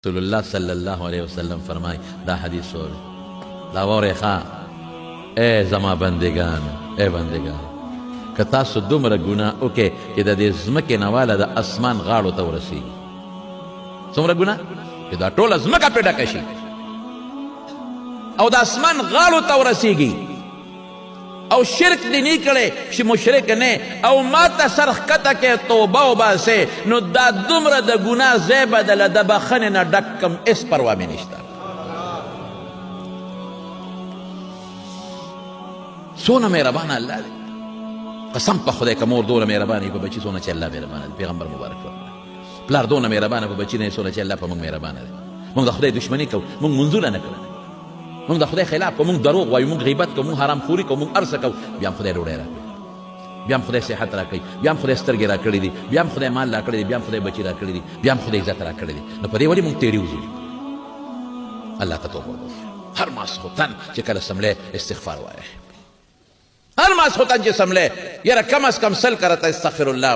رسول الله صلی الله علیه وسلم فرمای دا حدیث وره دا وره ښه اے زما بندگان اے بندگان که تاسو دومره ګناه وکړئ چې د دې ځمکې نه واله د اسمان غاړو ته ورسېږي څومره ګناه چې دا ټوله ځمکه پرې ډکه شي او د اسمان غاړو ته ورسېږي او شرک دې نه کړی چې مشرک نه او ما ته سر ښکته کې توبه وباسې نو دا دومره د ګناه ځای به دله د بخښنې نه ډک کم هېڅ پروا مې نشته څونه مهربانه الله دی قسم په خدای که مور دونه مهربانه په بچي څونه چې الله مهربانه دی پیغمبر مبارک فرمایي پلار دونه مهربانه په بچي نه څونه چې الله په موږ مهربانه دی موږ د خدای دشمني کوو موږ منځونه نه کوو موږ د خدای خلاف کوو موږ دروغ وایو موږ غیبت کوو موږ حرام خوري کوو موږ هر څه کوو بیا هم خدای ډوډۍ راکوي بیا هم خدای صحت راکوي بیا هم خدای سترګې راکړي دي بیا هم خدای مال راکړی دی بیا هم خدای بچي راکړي دي بیا هم خدای عزت راکړی دی نو په دې ولې موږ تېرې وځو الله ته توبه وکړو هر ماسخوتن چې کله سملی استغفار وایه هر ماسخوتن چې سملی یاره کم از کم 100 کرته استغفر الله